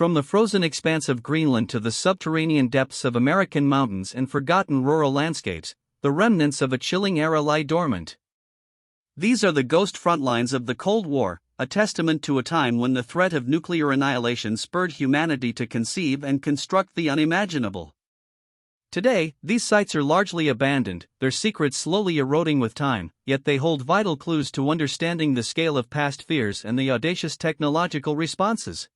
From the frozen expanse of Greenland to the subterranean depths of American mountains and forgotten rural landscapes, the remnants of a chilling era lie dormant. These are the ghost frontlines of the Cold War, a testament to a time when the threat of nuclear annihilation spurred humanity to conceive and construct the unimaginable. Today, these sites are largely abandoned, their secrets slowly eroding with time, yet they hold vital clues to understanding the scale of past fears and the audacious technological responses.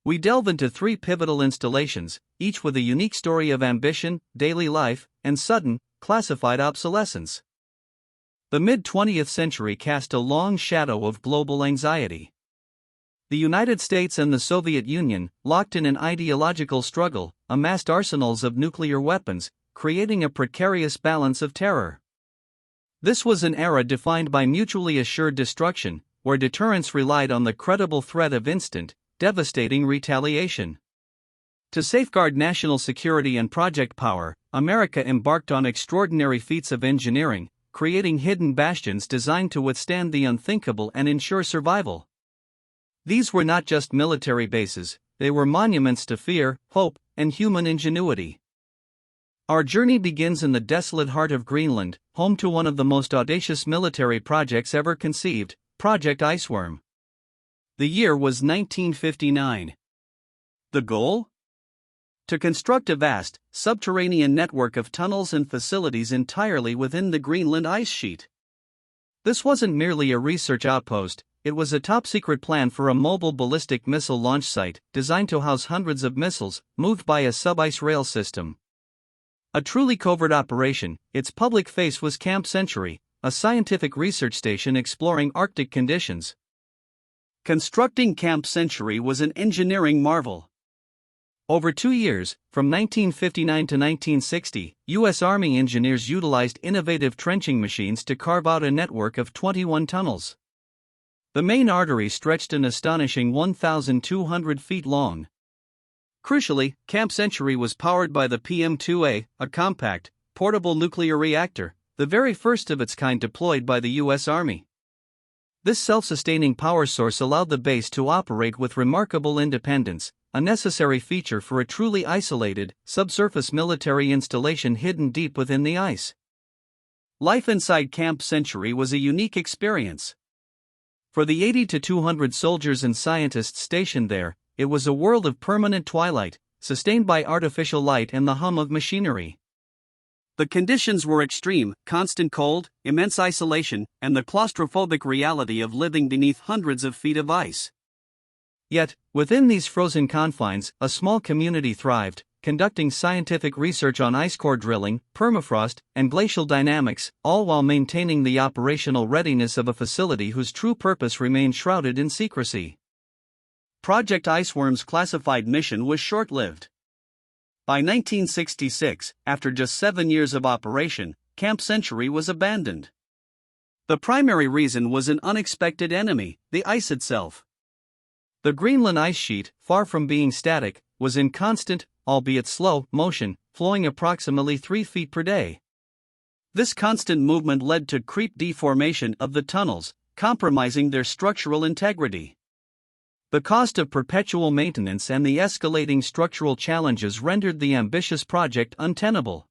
We delve into three pivotal installations, each with a unique story of ambition, daily life, and sudden, classified obsolescence. The mid-20th century cast a long shadow of global anxiety. The United States and the Soviet Union, locked in an ideological struggle, amassed arsenals of nuclear weapons, creating a precarious balance of terror. This was an era defined by mutually assured destruction, where deterrence relied on the credible threat of instant, devastating retaliation. To safeguard national security and project power, America embarked on extraordinary feats of engineering, creating hidden bastions designed to withstand the unthinkable and ensure survival. These were not just military bases, they were monuments to fear, hope, and human ingenuity. Our journey begins in the desolate heart of Greenland, home to one of the most audacious military projects ever conceived, Project Iceworm. The year was 1959. The goal? To construct a vast, subterranean network of tunnels and facilities entirely within the Greenland ice sheet. This wasn't merely a research outpost, it was a top-secret plan for a mobile ballistic missile launch site designed to house hundreds of missiles, moved by a sub-ice rail system. A truly covert operation, its public face was Camp Century, a scientific research station exploring Arctic conditions. Constructing Camp Century was an engineering marvel. Over 2 years, from 1959 to 1960, U.S. Army engineers utilized innovative trenching machines to carve out a network of 21 tunnels. The main artery stretched an astonishing 1,200 feet long. Crucially, Camp Century was powered by the PM-2A, a compact, portable nuclear reactor, the very first of its kind deployed by the U.S. Army. This self-sustaining power source allowed the base to operate with remarkable independence, a necessary feature for a truly isolated, subsurface military installation hidden deep within the ice. Life inside Camp Century was a unique experience. For the 80 to 200 soldiers and scientists stationed there, it was a world of permanent twilight, sustained by artificial light and the hum of machinery. The conditions were extreme: constant cold, immense isolation, and the claustrophobic reality of living beneath hundreds of feet of ice. Yet, within these frozen confines, a small community thrived, conducting scientific research on ice core drilling, permafrost, and glacial dynamics, all while maintaining the operational readiness of a facility whose true purpose remained shrouded in secrecy. Project Iceworm's classified mission was short-lived. By 1966, after just 7 years of operation, Camp Century was abandoned. The primary reason was an unexpected enemy: the ice itself. The Greenland ice sheet, far from being static, was in constant, albeit slow, motion, flowing approximately 3 feet per day. This constant movement led to creep deformation of the tunnels, compromising their structural integrity. The cost of perpetual maintenance and the escalating structural challenges rendered the ambitious project untenable.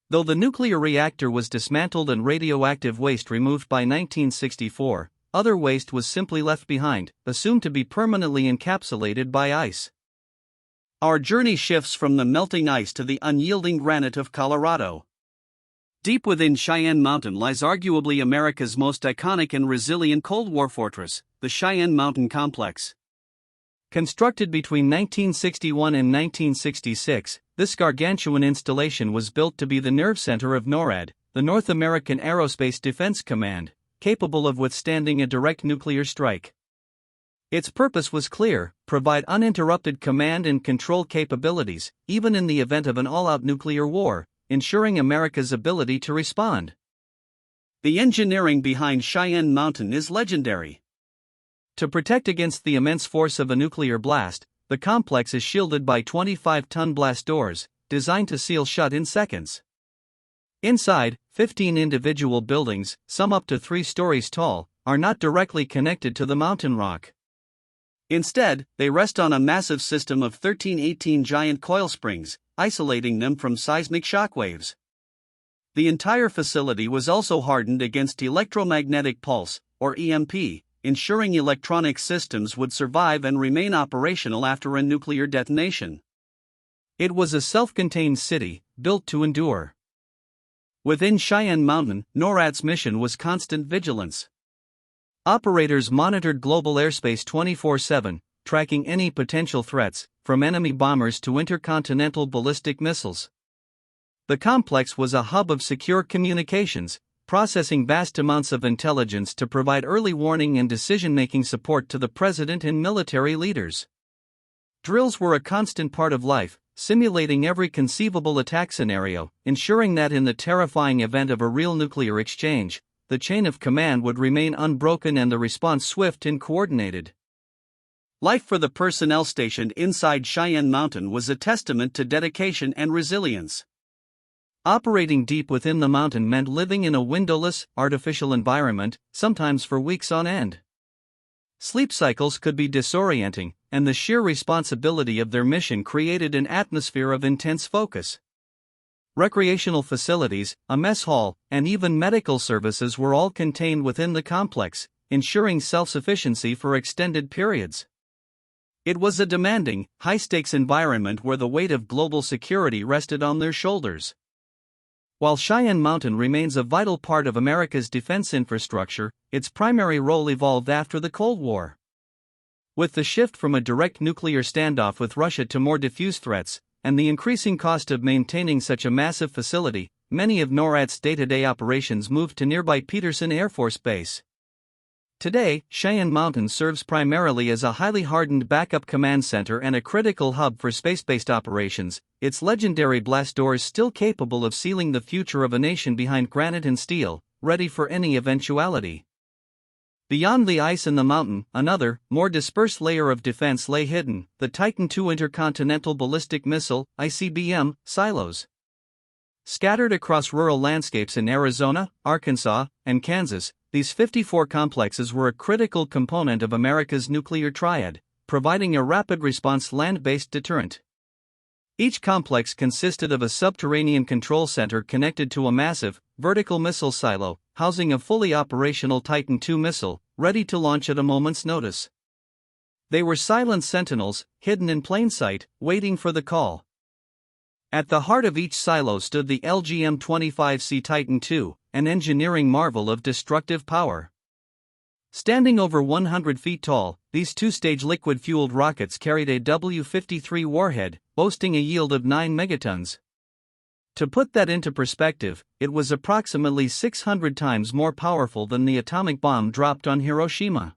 Though the nuclear reactor was dismantled and radioactive waste removed by 1964, other waste was simply left behind, assumed to be permanently encapsulated by ice. Our journey shifts from the melting ice to the unyielding granite of Colorado. Deep within Cheyenne Mountain lies arguably America's most iconic and resilient Cold War fortress, the Cheyenne Mountain Complex. Constructed between 1961 and 1966, this gargantuan installation was built to be the nerve center of NORAD, the North American Aerospace Defense Command, capable of withstanding a direct nuclear strike. Its purpose was clear: provide uninterrupted command and control capabilities, even in the event of an all-out nuclear war, ensuring America's ability to respond. The engineering behind Cheyenne Mountain is legendary. To protect against the immense force of a nuclear blast, the complex is shielded by 25-ton blast doors, designed to seal shut in seconds. Inside, 15 individual buildings, some up to 3 stories tall, are not directly connected to the mountain rock. Instead, they rest on a massive system of 13-18 giant coil springs, isolating them from seismic shockwaves. The entire facility was also hardened against electromagnetic pulse, or EMP, ensuring electronic systems would survive and remain operational after a nuclear detonation. It was a self-contained city, built to endure. Within Cheyenne Mountain, NORAD's mission was constant vigilance. Operators monitored global airspace 24/7, tracking any potential threats, from enemy bombers to intercontinental ballistic missiles. The complex was a hub of secure communications, processing vast amounts of intelligence to provide early warning and decision-making support to the president and military leaders. Drills were a constant part of life, simulating every conceivable attack scenario, ensuring that in the terrifying event of a real nuclear exchange, the chain of command would remain unbroken and the response swift and coordinated. Life for the personnel stationed inside Cheyenne Mountain was a testament to dedication and resilience. Operating deep within the mountain meant living in a windowless, artificial environment, sometimes for weeks on end. Sleep cycles could be disorienting, and the sheer responsibility of their mission created an atmosphere of intense focus. Recreational facilities, a mess hall, and even medical services were all contained within the complex, ensuring self-sufficiency for extended periods. It was a demanding, high-stakes environment where the weight of global security rested on their shoulders. While Cheyenne Mountain remains a vital part of America's defense infrastructure, its primary role evolved after the Cold War. With the shift from a direct nuclear standoff with Russia to more diffuse threats, and the increasing cost of maintaining such a massive facility, many of NORAD's day-to-day operations moved to nearby Peterson Air Force Base. Today, Cheyenne Mountain serves primarily as a highly hardened backup command center and a critical hub for space-based operations, its legendary blast doors still capable of sealing the future of a nation behind granite and steel, ready for any eventuality. Beyond the ice and the mountain, another, more dispersed layer of defense lay hidden, the Titan II intercontinental ballistic missile, ICBM, silos. Scattered across rural landscapes in Arizona, Arkansas, and Kansas, these 54 complexes were a critical component of America's nuclear triad, providing a rapid response land-based deterrent. Each complex consisted of a subterranean control center connected to a massive, vertical missile silo, housing a fully operational Titan II missile, ready to launch at a moment's notice. They were silent sentinels, hidden in plain sight, waiting for the call. At the heart of each silo stood the LGM-25C Titan II, an engineering marvel of destructive power. Standing over 100 feet tall, these two-stage liquid-fueled rockets carried a W-53 warhead, boasting a yield of 9 megatons. To put that into perspective, it was approximately 600 times more powerful than the atomic bomb dropped on Hiroshima.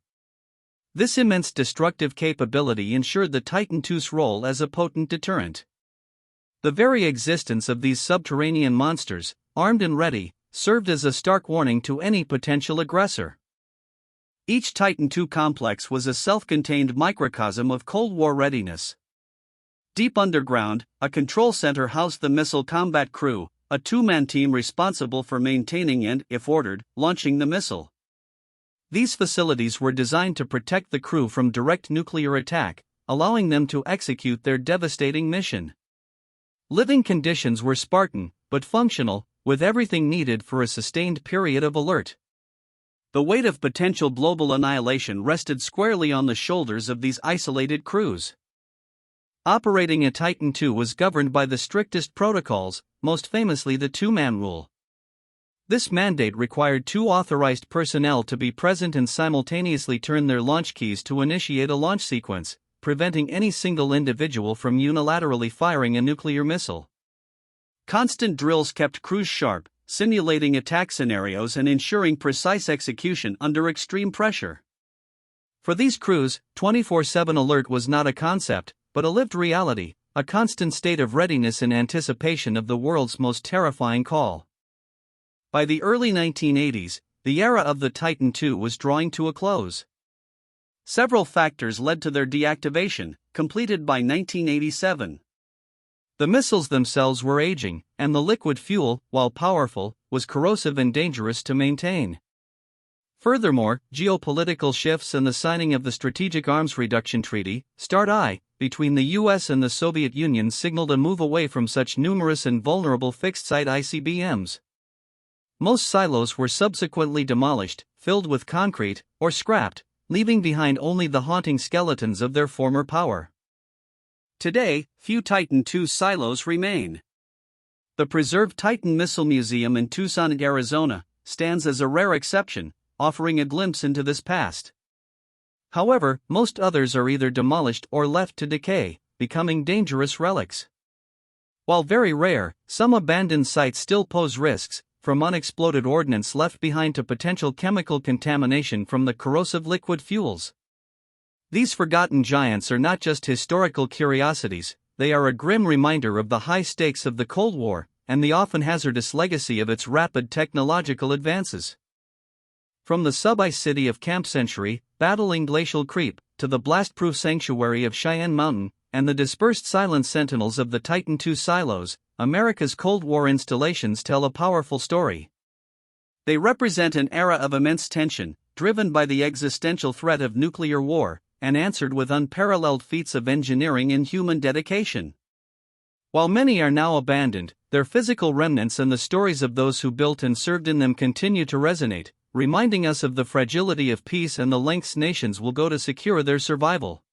This immense destructive capability ensured the Titan II's role as a potent deterrent. The very existence of these subterranean monsters, armed and ready, served as a stark warning to any potential aggressor. Each Titan II complex was a self-contained microcosm of Cold War readiness. Deep underground, a control center housed the missile combat crew, a two-man team responsible for maintaining and, if ordered, launching the missile. These facilities were designed to protect the crew from direct nuclear attack, allowing them to execute their devastating mission. Living conditions were Spartan, but functional, with everything needed for a sustained period of alert. The weight of potential global annihilation rested squarely on the shoulders of these isolated crews. Operating a Titan II was governed by the strictest protocols, most famously the two-man rule. This mandate required 2 authorized personnel to be present and simultaneously turn their launch keys to initiate a launch sequence, preventing any single individual from unilaterally firing a nuclear missile. Constant drills kept crews sharp, simulating attack scenarios and ensuring precise execution under extreme pressure. For these crews, 24/7 alert was not a concept, but a lived reality, a constant state of readiness in anticipation of the world's most terrifying call. By the early 1980s, the era of the Titan II was drawing to a close. Several factors led to their deactivation, completed by 1987. The missiles themselves were aging, and the liquid fuel, while powerful, was corrosive and dangerous to maintain. Furthermore, geopolitical shifts and the signing of the Strategic Arms Reduction Treaty, START-I, between the US and the Soviet Union signaled a move away from such numerous and vulnerable fixed-site ICBMs. Most silos were subsequently demolished, filled with concrete, or scrapped, leaving behind only the haunting skeletons of their former power. Today, few Titan II silos remain. The preserved Titan Missile Museum in Tucson, Arizona, stands as a rare exception, offering a glimpse into this past. However, most others are either demolished or left to decay, becoming dangerous relics. While very rare, some abandoned sites still pose risks, from unexploded ordnance left behind to potential chemical contamination from the corrosive liquid fuels. These forgotten giants are not just historical curiosities, they are a grim reminder of the high stakes of the Cold War, and the often hazardous legacy of its rapid technological advances. From the sub-ice city of Camp Century, battling glacial creep, to the blast-proof sanctuary of Cheyenne Mountain, and the dispersed silent sentinels of the Titan II silos, America's Cold War installations tell a powerful story. They represent an era of immense tension, driven by the existential threat of nuclear war, and answered with unparalleled feats of engineering and human dedication. While many are now abandoned, their physical remnants and the stories of those who built and served in them continue to resonate, reminding us of the fragility of peace and the lengths nations will go to secure their survival.